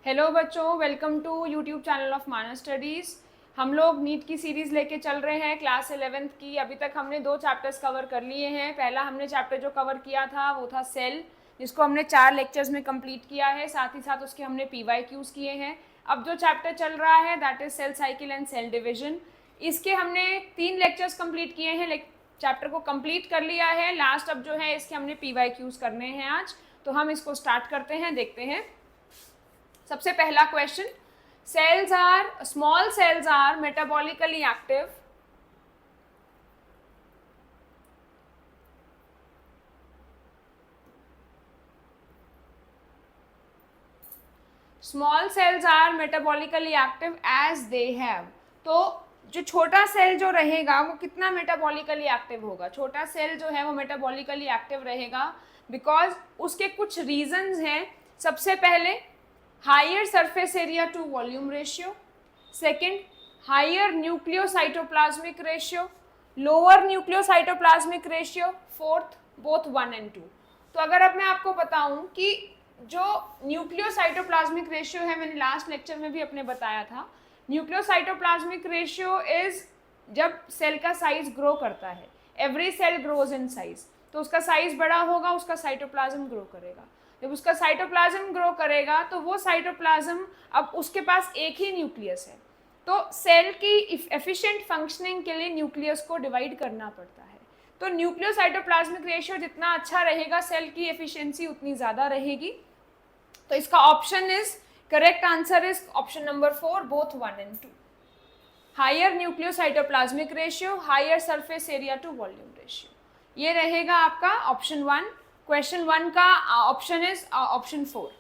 Hello बच्चों, welcome to YouTube channel of Manas studies. हम लोग नीट की सीरीज़ लेके चल रहे हैं क्लास 11th की। अभी तक हमने 2 चैप्टर्स कवर कर लिए हैं। पहला हमने चैप्टर जो कवर किया था वो था सेल, जिसको हमने 4 लेक्चर्स में कंप्लीट किया है। साथ ही साथ उसके हमने PYQs किए हैं। अब जो चैप्टर चल रहा है that is cell cycle and cell division. इसके हमने 3 लेक्चर्स कंप्लीट किए हैं, चैप्टर को कंप्लीट कर लिया है। लास्ट अब जो है इसके हमने PYQs करने हैं आज। तो हम इसको स्टार्ट करते हैं, देखते हैं। सबसे पहला question, small cells are metabolically active small cells are metabolically active as they have. तो जो छोटा सेल जो रहेगा वो कितना मेटाबॉलिकली एक्टिव होगा? छोटा सेल जो है वो मेटाबॉलिकली एक्टिव रहेगा बिकॉज उसके कुछ रीजंस हैं। सबसे पहले higher surface area to volume ratio, second higher nucleocytoplasmic ratio, lower nucleocytoplasmic ratio, fourth both 1 and 2। तो अगर अब मैं आपको बताऊं कि जो न्यूक्लियोसाइटोप्लाज्मिक रेशियो है, मैंने लास्ट लेक्चर में भी अपने बताया था, न्यूक्लियोसाइटोप्लाज्मिक रेशियो इज जब सेल का साइज ग्रो करता है, every cell grows in size, तो उसका साइज बड़ा होगा, उसका साइटोप्लाज्म ग्रो करेगा। जब उसका साइटोप्लाज्म ग्रो करेगा तो वो साइटोप्लाज्म, अब उसके पास एक ही न्यूक्लियस है, तो सेल की एफिशिएंट फंक्शनिंग के लिए न्यूक्लियस को डिवाइड करना पड़ता है। तो न्यूक्लियोसाइटोप्लाज्मिक रेशियो जितना अच्छा रहेगा, सेल की एफिशिएंसी उतनी ज़्यादा रहेगी। तो इसका option is, correct answer is option number 4, both 1 and 2। Higher nucleocytoplasmic ratio, higher surface area to volume ratio, ये रहेगा आपका ऑप्शन 1। क्वेश्चन 1 का option is option 4।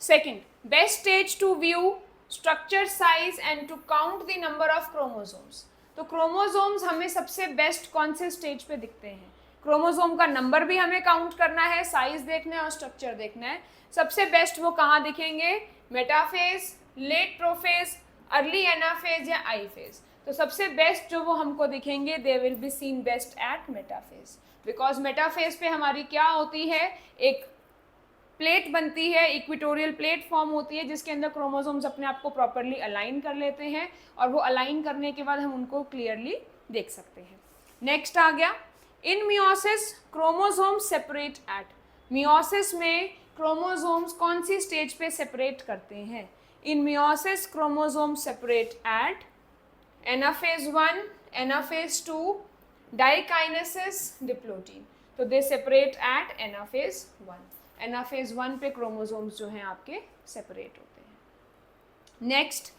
Second, best stage to view structure size and to count the number of chromosomes. तो chromosomes हमें सबसे best कौन से stage पे दिखते हैं? क्रोमोसोम का नंबर भी हमें काउंट करना है, साइज देखना है और स्ट्रक्चर देखना है। सबसे बेस्ट वो कहाँ दिखेंगे? Metaphase, late prophase, early anaphase या आई फेज। तो सबसे बेस्ट जो वो हमको दिखेंगे, they will be seen best at metaphase, because metaphase पे हमारी क्या होती है, एक प्लेट बनती है, इक्वेटोरियल प्लेट फॉर्म होती है, जिसके अंदर क्रोमोसोम्स अपने आप को प्रॉपरली अलाइन कर लेते हैं और वो अलाइन करने के बाद हम उनको क्लियरली देख सकते हैं। नेक्स्ट आ गया, in meiosis chromosomes separate at. Meiosis में क्रोमोसोम्स कौन सी स्टेज पे सेपरेट करते हैं? In meiosis chromosomes separate at anaphase 1, anaphase 2, diakinesis, diplotene. तो they separate at anaphase 1। Anaphase 1 पे क्रोमोसोम्स जो हैं आपके सेपरेट होते हैं। Next,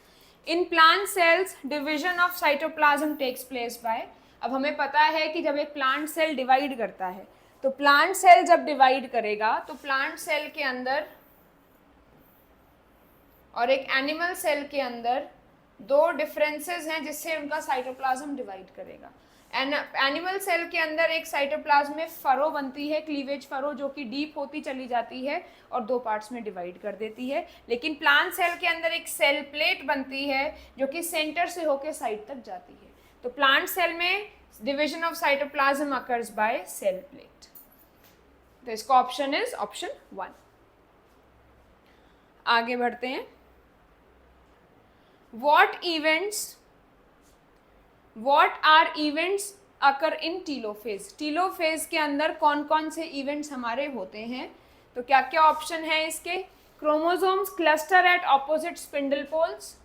in plant cells division of cytoplasm takes place by. अब हमें पता है कि जब एक प्लांट सेल डिवाइड करता है, तो प्लांट सेल जब डिवाइड करेगा तो प्लांट सेल के अंदर और एक एनिमल सेल के अंदर 2 डिफरेंसेस हैं जिससे उनका साइटोप्लाज्म डिवाइड करेगा। एनिमल सेल के अंदर एक साइटोप्लाज्म में फरो बनती है, क्लीवेज फरो, जो कि डीप होती चली जाती है और 2 पार्ट्स में डिवाइड कर देती है। लेकिन प्लांट सेल के अंदर एक सेल प्लेट बनती है जो कि सेंटर से होकर साइड तक जाती है। तो प्लांट सेल में division of cytoplasm occurs by cell plate. तो इसका ऑप्शन इज ऑप्शन 1। आगे बढ़ते हैं। What are events occur in telophase? Telophase के अंदर कौन कौन से इवेंट्स हमारे होते हैं? तो क्या क्या ऑप्शन है इसके? Chromosomes cluster at opposite spindle poles.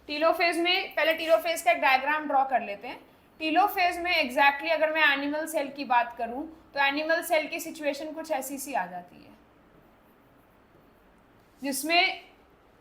Telophase में, पहले टीलोफेज का एक डायग्राम ड्रॉ कर लेते हैं। टीलोफेज में एग्जैक्टली अगर मैं एनिमल सेल की बात करूं तो एनिमल सेल की सिचुएशन कुछ ऐसी सी आ जाती है, जिसमें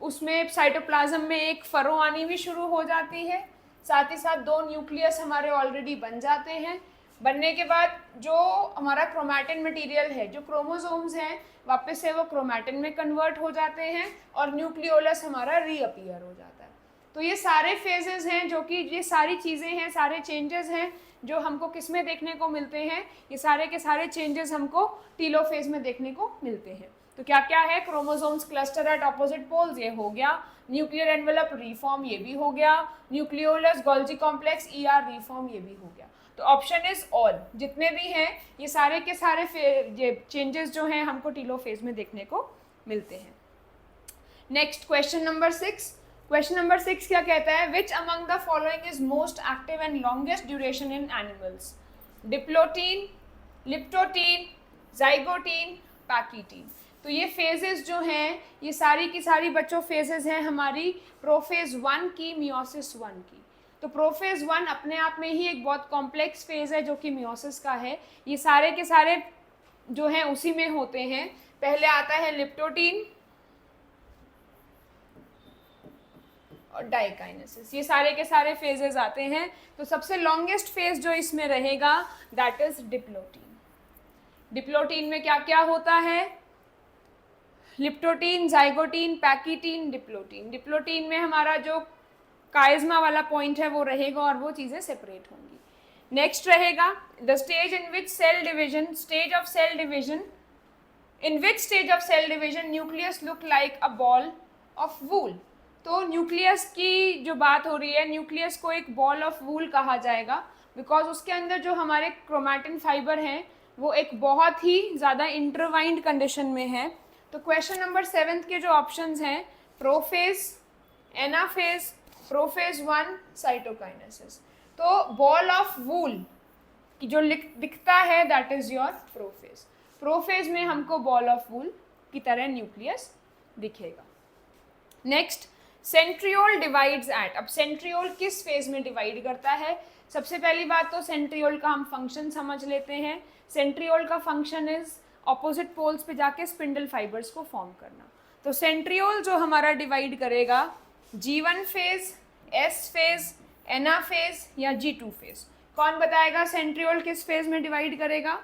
उसमें साइटोप्लाज्म में एक फरो आनी भी शुरू हो जाती है, साथ ही साथ 2 न्यूक्लियस हमारे ऑलरेडी बन जाते हैं। बनने के बाद जो हमारा क्रोमैटिन मटेरियल है, जो क्रोमोसोम्स हैं, वापस से वो क्रोमैटिन में कन्वर्ट हो जाते हैं और न्यूक्लियोलस हमारा रीअपीयर हो जाता है। तो ये सारे फेजेस हैं, जो कि ये सारी चीज़ें हैं, सारे चेंजेस हैं जो हमको किस में देखने को मिलते हैं? ये सारे के सारे चेंजेस हमको टीलोफेज में देखने को मिलते हैं। तो क्या क्या है? Chromosomes cluster at opposite poles, ये हो गया। न्यूक्लियर एनवेलप रीफॉर्म, ये भी हो गया। Nucleolus Golgi complex ER reform, ये भी हो गया। तो ऑप्शन इज ऑल, जितने भी हैं ये सारे के सारे ये चेंजेस जो हैं हमको टीलोफेज में देखने को मिलते हैं। Next question number 6। Question number 6 क्या कहता है? Which among the following is most active and longest duration in animals? Diplotene, leptotene, zygotene, pachytene. तो ये फेजेस जो हैं, ये सारी की सारी बच्चों फेजेस हैं हमारी प्रोफेज 1 की, मियोसिस 1 की। तो प्रोफेज 1 अपने आप में ही एक बहुत कॉम्प्लेक्स फेज है जो कि मियोसिस का है। ये सारे के सारे जो हैं उसी में होते हैं। पहले आता है लिप्टोटीन और डाइकाइनेसिस, ये सारे के सारे फेजेस आते हैं। तो सबसे लॉन्गेस्ट फेज जो इसमें रहेगा दैट इज डिप्लोटीन। डिप्लोटीन में क्या क्या होता है? Leptotene, zygotene, pachytene, diplotene. Diplotene में हमारा जो काइज्मा वाला पॉइंट है वो रहेगा और वो चीज़ें सेपरेट होंगी। नेक्स्ट रहेगा the stage in which cell division, stage of cell division, in which stage of cell division nucleus look like a ball of wool. तो न्यूक्लियस की जो बात हो रही है, न्यूक्लियस को एक बॉल ऑफ वूल कहा जाएगा बिकॉज उसके अंदर जो हमारे क्रोमैटिन फाइबर हैं वो एक बहुत ही ज़्यादा इंटरवाइंड कंडीशन में है। तो क्वेश्चन नंबर 7 के जो ऑप्शंस हैं, प्रोफेज, एनाफेज, प्रोफेज 1, साइटोकाइनेसिस। तो बॉल ऑफ वूल की जो दिखता है that is your prophase. Prophase में हमको बॉल ऑफ वूल की तरह न्यूक्लियस दिखेगा। Next, centriole divides at. अब सेंट्रियोल किस फेज में डिवाइड करता है? सबसे पहली बात तो सेंट्रियोल का हम फंक्शन समझ लेते हैं। सेंट्रियोल का फंक्शन इज ऑपोजिट पोल्स पे जाके स्पिंडल फाइबर्स को फॉर्म करना। तो सेंट्रियोल जो हमारा डिवाइड करेगा G1 फेज, S फेज, एना फेज या G2 फेज। कौन बताएगा सेंट्रियोल किस फेज में डिवाइड करेगा?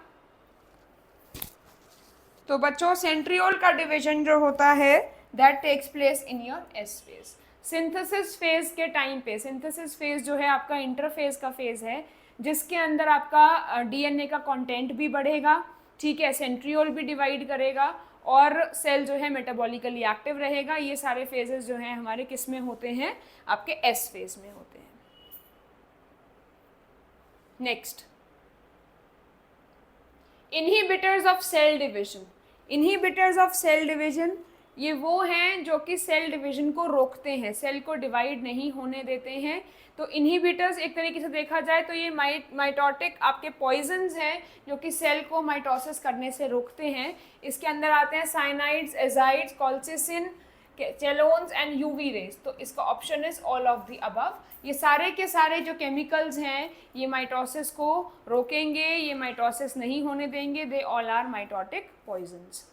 तो बच्चों सेंट्रियोल का डिवीजन जो होता है that takes place in your S phase. Synthesis phase के टाइम पे, सिंथेसिस फेज जो है आपका इंटरफेज का फेज है जिसके अंदर आपका डीएनए का कंटेंट भी बढ़ेगा, ठीक है, सेंट्रियोल भी डिवाइड करेगा और सेल जो है मेटाबॉलिकली एक्टिव रहेगा। ये सारे फेजेस जो हैं हमारे किस में होते हैं? आपके एस फेज में होते हैं। Next, inhibitors of cell division. Inhibitors of cell division ये वो हैं जो कि सेल डिवीजन को रोकते हैं, सेल को डिवाइड नहीं होने देते हैं। तो इनहिबिटर्स एक तरीके से देखा जाए तो ये माइटोटिक आपके पॉइजन्स हैं जो कि सेल को माइटोसिस करने से रोकते हैं। इसके अंदर आते हैं cyanides, azides, colchicine, chalones and UV rays. तो इसका option is all of the above. ये सारे के सारे जो केमिकल्स हैं ये माइटोसिस को रोकेंगे, ये माइटोसिस नहीं होने देंगे। They all are mitotic poisons.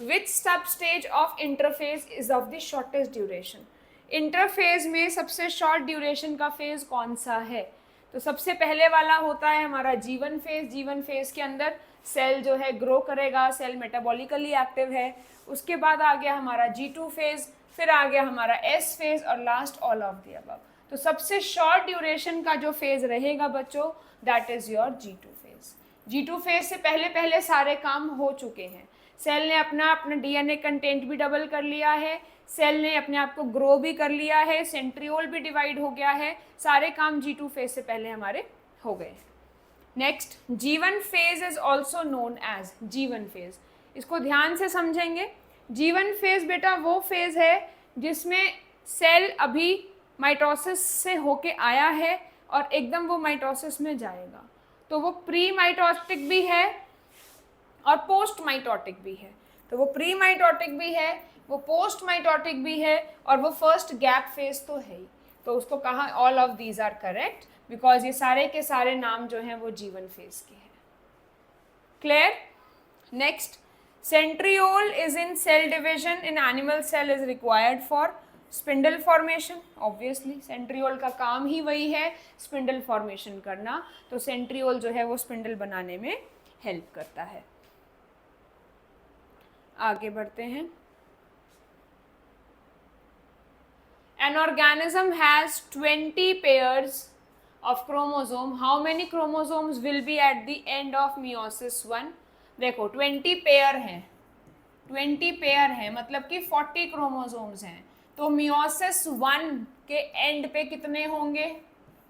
Which substage of interphase is of the shortest duration? Interphase में सबसे शॉर्ट ड्यूरेशन का फेज कौन सा है? तो सबसे पहले वाला होता है हमारा G1 फेज। G1 फेज के अंदर सेल जो है ग्रो करेगा, सेल मेटाबॉलिकली एक्टिव है। उसके बाद आ गया हमारा G2 फेज, फिर आ गया हमारा S फेज और last all of the above. तो सबसे शॉर्ट ड्यूरेशन का जो फेज रहेगा बच्चों that is your G2 phase. G2 phase से पहले पहले सारे काम हो चुके हैं। सेल ने अपना डीएनए कंटेंट भी डबल कर लिया है, सेल ने अपने आप को ग्रो भी कर लिया है, सेंट्रियोल भी डिवाइड हो गया है, सारे काम G2 फेज से पहले हमारे हो गए। Next, G1 phase is also known as G1 phase. इसको ध्यान से समझेंगे। G1 फेज बेटा वो फेज है जिसमें सेल अभी माइटोसिस से होके आया है और एकदम वो माइटोसिस में जाएगा। तो वो प्री माइटोटिक भी है और पोस्ट माइटोटिक भी है। तो वो प्री माइटोटिक भी है, वो पोस्ट माइटोटिक भी है और वो फर्स्ट गैप फेज तो है ही। तो उसको कहा all of these are correct because ये सारे के सारे नाम जो हैं वो G1 फेज के हैं। Clear? Next, centriole is in cell division in animal cell is required for spindle formation. Obviously centriole का काम ही वही है, स्पिंडल फॉर्मेशन करना। तो सेंट्रियोल जो है वो स्पिंडल बनाने में हेल्प करता है। आगे बढ़ते हैं। An organism has 20 pairs of chromosome. How many chromosomes will be at the end of meiosis 1? देखो 20 पेयर हैं, 20 पेयर हैं मतलब कि 40 क्रोमोसोम्स हैं। तो meiosis 1 के एंड पे कितने होंगे?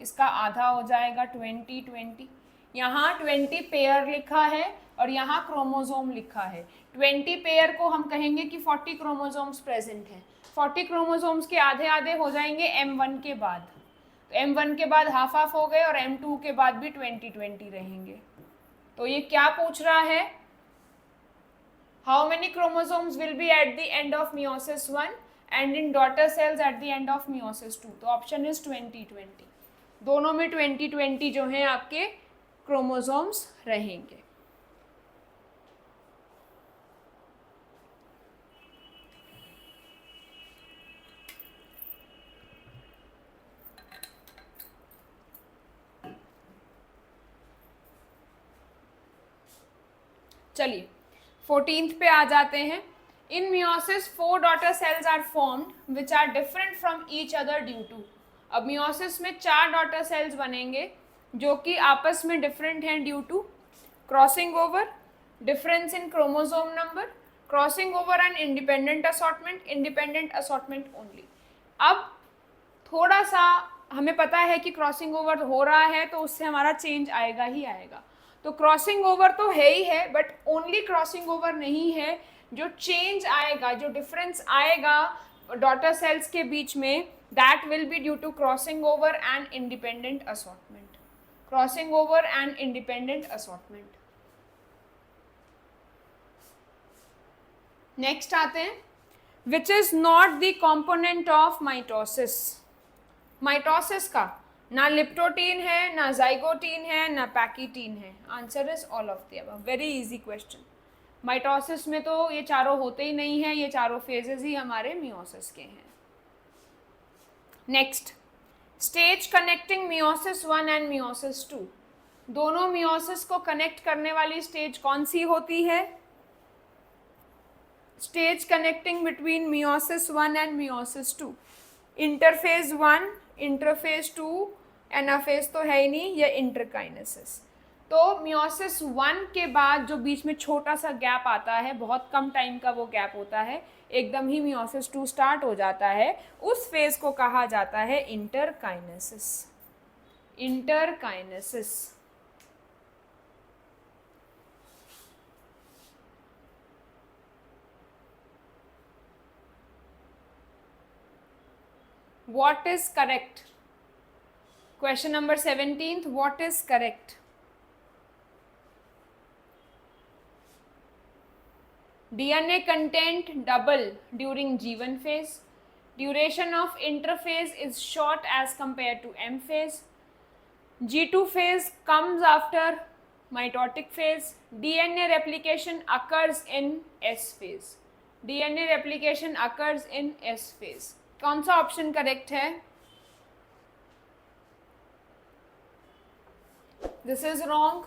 इसका आधा हो जाएगा 20 20। यहाँ 20 पेयर लिखा है और यहाँ क्रोमोसोम लिखा है। 20 पेयर को हम कहेंगे कि 40 क्रोमोसोम्स प्रेजेंट हैं। 40 क्रोमोसोम्स के आधे आधे हो जाएंगे M1 के बाद, तो M1 के बाद हाफ हाफ हो गए और M2 के बाद भी 20 रहेंगे। तो ये क्या पूछ रहा है, how many chromosomes will be at the end of meiosis 1 and in daughter cells at the end of meiosis 2। तो ऑप्शन इज 20 दोनों में 20 जो हैं आपके क्रोमोसोम्स रहेंगे। चलिए 14th पे आ जाते हैं। In meiosis 4 daughter cells are formed which are different from each other due to. अब मियोसिस में 4 डॉटर सेल्स बनेंगे जो कि आपस में डिफरेंट हैं due to crossing over, difference in chromosome number, crossing over and independent assortment only. अब थोड़ा सा हमें पता है कि क्रॉसिंग ओवर हो रहा है तो उससे हमारा चेंज आएगा ही आएगा। तो क्रॉसिंग ओवर तो है ही है, बट ओनली क्रॉसिंग ओवर नहीं है, जो चेंज आएगा, जो डिफरेंस आएगा डॉटर सेल्स के बीच में, that will be due to crossing over and independent assortment. Crossing over and independent assortment. Next आते हैं, which is not the component of mitosis. Mitosis का ना लिप्टोटीन है, ना जाइगोटीन है, ना पैकीटीन है। Answer is all of the above. Very easy question. Mitosis में तो ये चारों होते ही नहीं है, ये चारों फेजेस ही हमारे मियोसिस के हैं। Next, stage connecting meiosis 1 and meiosis 2। दोनों मियोसिस को कनेक्ट करने वाली स्टेज कौन सी होती है? Stage connecting between meiosis 1 and meiosis 2। Interphase 1, interphase 2, anaphase तो है ही नहीं, या इंटरकाइनेसिस। तो मियोसिस 1 के बाद जो बीच में छोटा सा गैप आता है, बहुत कम टाइम का वो गैप होता है, एकदम ही मियोसिस 2 स्टार्ट हो जाता है, उस फेज को कहा जाता है interkinesis. Interkinesis. What is correct? Question number 17th, what is correct? DNA content double during G1 phase. Duration of interphase is short as compared to M phase. G2 phase comes after mitotic phase. DNA replication occurs in S phase. DNA replication occurs in S phase. कौन सा option correct है? This is wrong,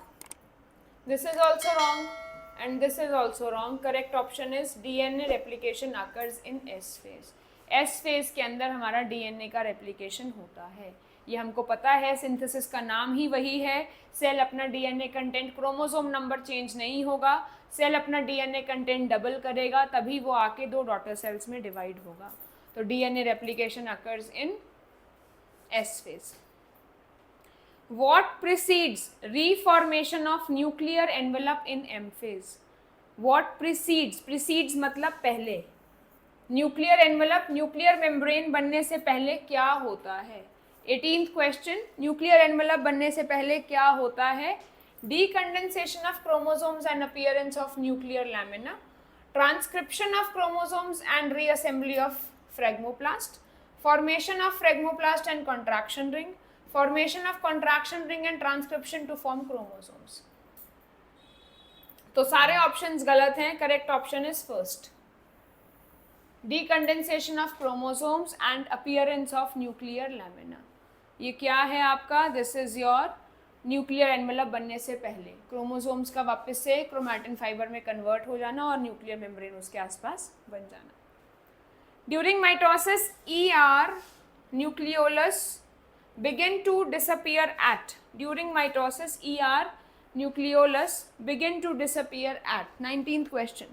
this is also wrong and this is also wrong. Correct option is DNA replication occurs in S phase. S phase के अंदर हमारा DNA का replication होता है, ये हमको पता है। सिंथेसिस का नाम ही वही है। सेल अपना DNA content, chromosome number change नहीं होगा, सेल अपना डीएनए कंटेंट डबल करेगा, तभी वो आके 2 डॉटर सेल्स में डिवाइड होगा। तो DNA replication occurs in S phase. What precedes reformation of nuclear envelope in M phase? What precedes? Precedes मतलब पहले। न्यूक्लियर एनवेलप, न्यूक्लियर मेम्ब्रेन बनने से पहले क्या होता है? 18th क्वेश्चन, न्यूक्लियर एनवेलप बनने से पहले क्या होता है? Decondensation of chromosomes and appearance of nuclear lamina, transcription of chromosomes and reassembly of phragmoplast, formation of phragmoplast and contraction ring, formation of contraction ring and transcription to form chromosomes. तो सारे options गलत हैं। Correct option is first, decondensation of chromosomes and appearance of nuclear lamina. ये क्या है आपका? This is your nuclear envelope बनने से पहले क्रोमोसोम्स का वापस से क्रोमैटिन फाइबर में कन्वर्ट हो जाना और न्यूक्लियर मेम्ब्रेन उसके आसपास बन जाना। During mitosis, nucleolus begin to disappear at. During mitosis, nucleolus begin to disappear at. 19th question.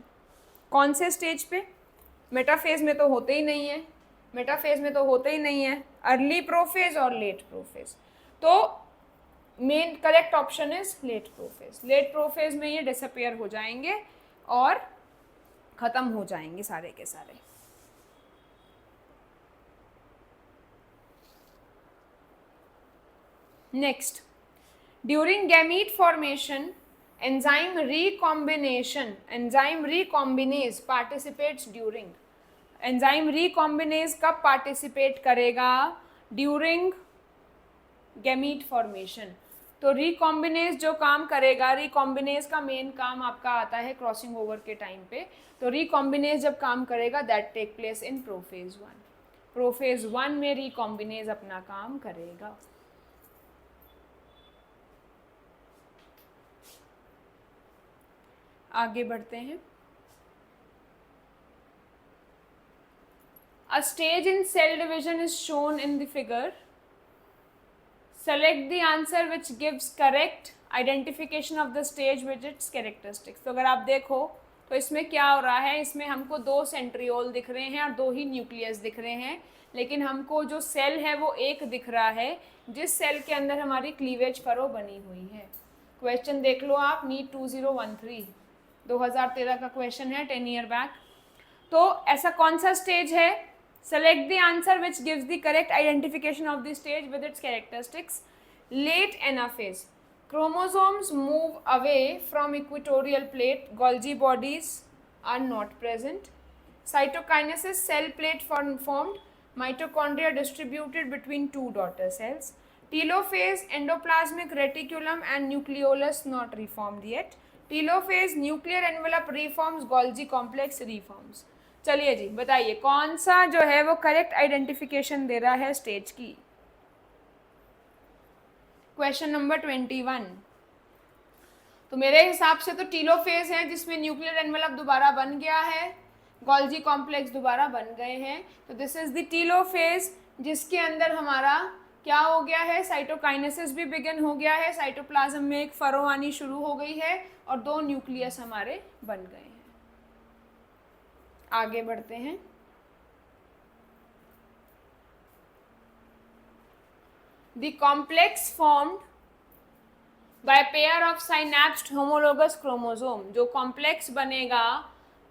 कौन से स्टेज पे? मेटाफेज में तो होते ही नहीं है, मेटाफेज में तो होते ही नहीं है, अर्ली प्रोफेज और लेट प्रोफेज। तो main correct option is late prophase. Late prophase में ये डिसअपियर हो जाएंगे और खत्म हो जाएंगे सारे के सारे। Next, during gamete formation enzyme recombinase participates during. Enzyme recombinase कब पार्टिसिपेट करेगा? During gamete formation. तो रिकॉम्बिनेज जो काम करेगा, रिकॉम्बिनेज का मेन काम आपका आता है क्रॉसिंग ओवर के टाइम पे। तो रिकॉम्बिनेज जब काम करेगा that take place in prophase 1। Prophase 1 में रिकॉम्बिनेज अपना काम करेगा। आगे बढ़ते हैं। A stage in cell division is shown in the figure. Select the answer which gives correct identification of the stage with its characteristics. तो अगर आप देखो तो इसमें क्या हो रहा है, इसमें हमको 2 सेंट्रियोल दिख रहे हैं और 2 ही न्यूक्लियस दिख रहे हैं, लेकिन हमको जो सेल है वो एक दिख रहा है जिस सेल के अंदर हमारी क्लीवेज फरो बनी हुई है। क्वेश्चन देख लो आप, नीट 2013 2013 का क्वेश्चन है, 10 ईयर बैक। तो ऐसा कौन सा स्टेज है? Select the answer which gives the correct identification of the stage with its characteristics. Late anaphase. Chromosomes move away from equatorial plate. Golgi bodies are not present. Cytokinesis, cell plate formed. Mitochondria distributed between 2 daughter cells. Telophase, endoplasmic reticulum and nucleolus not reformed yet. Telophase, nuclear envelope reforms. Golgi complex reforms. चलिए जी बताइए कौन सा जो है वो correct identification दे रहा है stage की। Question number 21। तो मेरे हिसाब से तो टीलोफेज है जिसमें न्यूक्लियर एनवेलप दोबारा बन गया है, गोल्जी कॉम्प्लेक्स दोबारा बन गए हैं। तो दिस इज द टीलोफेज जिसके अंदर हमारा क्या हो गया है, साइटोकाइनेसिस भी बिगिन हो गया है, साइटोप्लाज्म में एक फरो आनी शुरू हो गई है और 2 न्यूक्लियस हमारे बन गए हैं। आगे बढ़ते हैं। The complex formed by pair of synapsed homologous chromosome। जो कॉम्प्लेक्स बनेगा,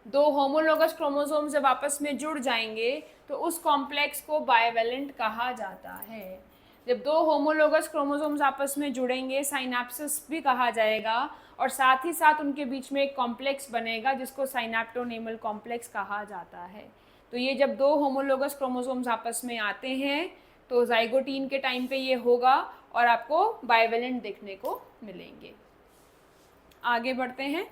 2 होमोलोगस क्रोमोसोम जब आपस में जुड़ जाएंगे तो उस कॉम्प्लेक्स को बाइवेलेंट कहा जाता है। जब 2 होमोलोगस क्रोमोसोम्स आपस में जुड़ेंगे साइनेप्सिस भी कहा जाएगा और साथ ही साथ उनके बीच में एक कॉम्प्लेक्स बनेगा जिसको साइनेप्टोनेमल कॉम्प्लेक्स कहा जाता है। तो ये जब 2 होमोलोगस क्रोमोसोम्स आपस में आते हैं तो जाइगोटीन के टाइम पे ये होगा और आपको बाइवेलेंट देखने को मिलेंगे। आगे बढ़ते हैं।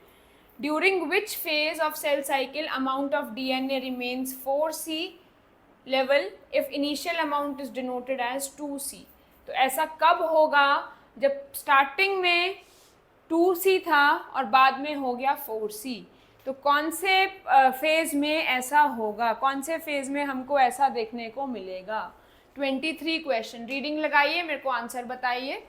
During which phase of cell cycle amount of DNA remains 4C level if initial amount is denoted as 2C। तो ऐसा कब होगा जब स्टार्टिंग में 2C था और बाद में हो गया 4C। तो कौन से फेज में ऐसा होगा, कौन से फेज में हमको ऐसा देखने को मिलेगा? 23 क्वेश्चन, रीडिंग लगाइए, मेरे को आंसर बताइए।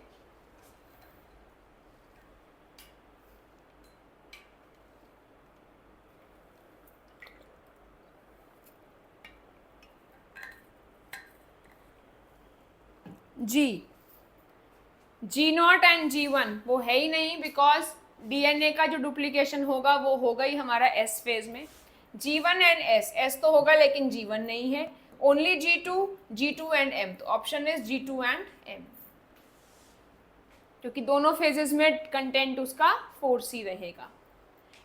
G0 एंड G1 वो है ही नहीं, बिकॉज DNA का जो डुप्लीकेशन होगा वो होगा ही हमारा S फेज में। G1 एंड S तो होगा लेकिन G1 नहीं है, ओनली G2 एंड M। तो option is G2 and M, क्योंकि दोनों फेजेस में कंटेंट उसका 4C रहेगा।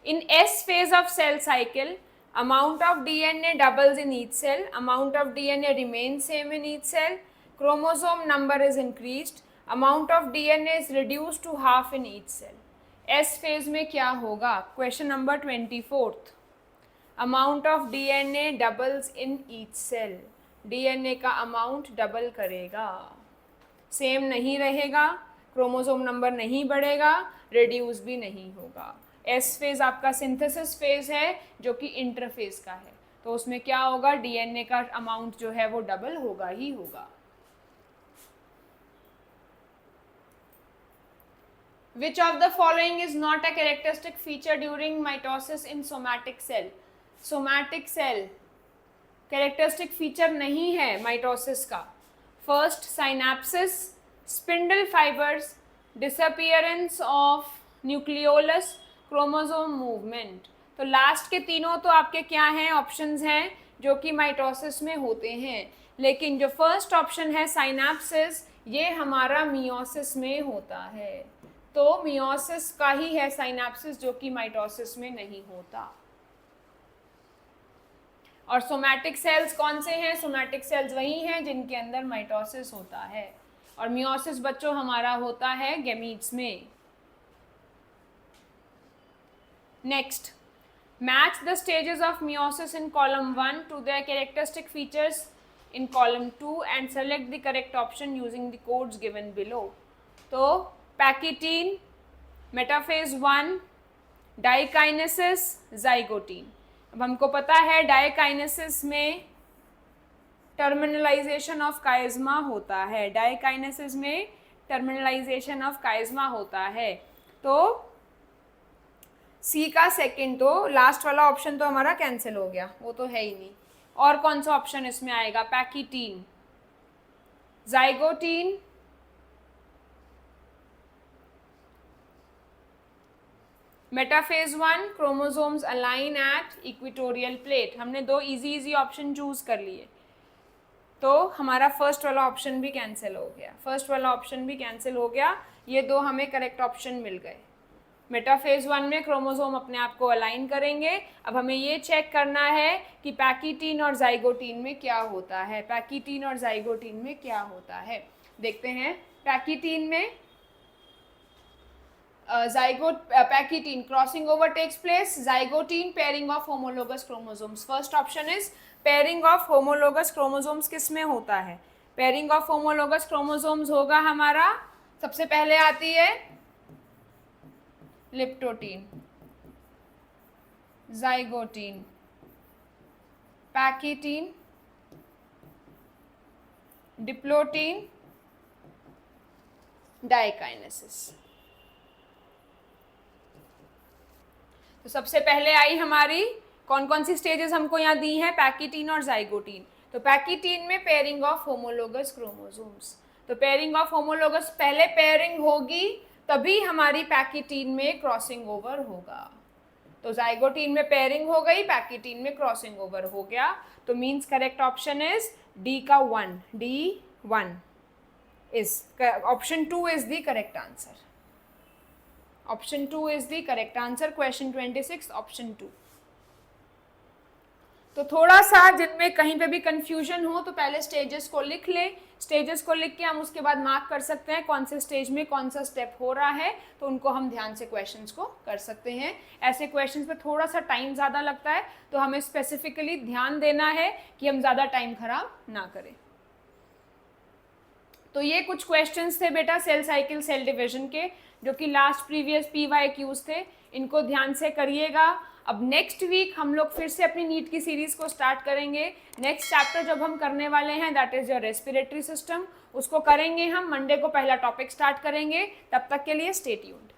In S phase of cell cycle amount of DNA doubles in each cell, amount of DNA remains same in each cell, chromosome number is increased, amount of DNA is reduced to half in each cell। S phase में क्या होगा? Question number 24। amount of DNA doubles in each cell, DNA का amount double करेगा, same नहीं रहेगा, chromosome number नहीं बढ़ेगा, reduce भी नहीं होगा। एस फेज आपका सिंथेसिस फेज है जो कि इंटरफेज का है, तो उसमें क्या होगा, DNA का अमाउंट जो है वो डबल होगा ही होगा। Which of the following is not a characteristic feature during mitosis in somatic cell? Somatic cell characteristic feature नहीं है माइटोसिस का। First, synapsis, spindle fibres, disappearance of nucleolus, chromosome movement. तो लास्ट के तीनों तो आपके क्या हैं, ऑप्शंस हैं जो कि माइटोसिस में होते हैं, लेकिन जो फर्स्ट ऑप्शन है साइनेप्सिस, ये हमारा मियोसिस में होता है। तो मियोसिस का ही है साइनेप्सिस, जो कि माइटोसिस में नहीं होता। और सोमैटिक सेल्स कौन से हैं? सोमैटिक सेल्स वही हैं जिनके अंदर माइटोसिस होता है, और मियोसिस बच्चों हमारा होता है गैमीट्स में। Next, match the stages of meiosis in column 1 to their characteristic features in column 2 and select the correct option using the codes given below. तो पैकिटीन, मेटाफेज 1, डाइकाइनेसिस, जाइगोटीन। अब हमको पता है डाइकाइनेसिस में टर्मिनलाइजेशन ऑफ काइज़मा होता है, diakinesis में terminalisation of काइज़मा होता है। तो सी का सेकंड, तो लास्ट वाला ऑप्शन तो हमारा कैंसिल हो गया, वो तो है ही नहीं। और कौन सा ऑप्शन इसमें आएगा? Pachytene, zygotene, metaphase 1, chromosomes align at equatorial plate. हमने दो इजी ऑप्शन चूज कर लिए, तो हमारा फर्स्ट वाला ऑप्शन भी कैंसिल हो गया, फर्स्ट वाला ऑप्शन भी कैंसिल हो गया। ये दो हमें करेक्ट ऑप्शन मिल गए। मेटाफेज 1 में क्रोमोसोम अपने आप को अलाइन करेंगे। अब हमें ये चेक करना है कि पैकिटीन और जाइगोटीन में क्या होता है, पैकिटीन और जाइगोटीन में क्या होता है। देखते हैं, पैकिटीन में pachytene crossing over takes place, zygotene pairing of homologous chromosomes. First option is pairing of homologous chromosomes. किस में होता है? पेयरिंग ऑफ होमोलोगस क्रोमोसोम्स होगा हमारा, सबसे पहले आती है लिप्टोटीन, जाइगोटीन, पैकिटीन, डिप्लोटीन, डाइकाइनेसिस। तो सबसे पहले आई हमारी कौन कौन सी स्टेजेस हमको यहाँ दी हैं? पैकिटीन और जाइगोटीन। तो पैकिटीन में पेयरिंग ऑफ होमोलोगस क्रोमोसोम्स। तो पेयरिंग ऑफ होमोलोगस, पहले पेयरिंग होगी तभी हमारी पैकिटीन में क्रॉसिंग ओवर होगा। तो जाइगोटीन में पेयरिंग हो गई, पैकिटीन में क्रॉसिंग ओवर हो गया। तो means correct option is D का 1, D1 is option 2 is the correct answer. Option 2 is the correct answer. Question 26 option 2। तो थोड़ा सा जिनमें कहीं पे भी कंफ्यूजन हो तो पहले स्टेजेस को लिख लें। स्टेजेस को लिख के हम उसके बाद मार्क कर सकते हैं कौन से स्टेज में कौन सा स्टेप हो रहा है, तो उनको हम ध्यान से क्वेश्चंस को कर सकते हैं। ऐसे क्वेश्चंस पे थोड़ा सा टाइम ज़्यादा लगता है, तो हमें स्पेसिफिकली ध्यान देना है कि हम ज़्यादा टाइम खराब ना करें। तो ये कुछ क्वेश्चंस थे बेटा सेल साइकिल, सेल डिविजन के, जो कि लास्ट प्रीवियस PYQs थे। इनको ध्यान से करिएगा। अब नेक्स्ट वीक हम लोग फिर से अपनी नीट की सीरीज को स्टार्ट करेंगे। नेक्स्ट चैप्टर जब हम करने वाले हैं that is your respiratory system, उसको करेंगे हम। मंडे को पहला टॉपिक स्टार्ट करेंगे। तब तक के लिए स्टे ट्यून्ड।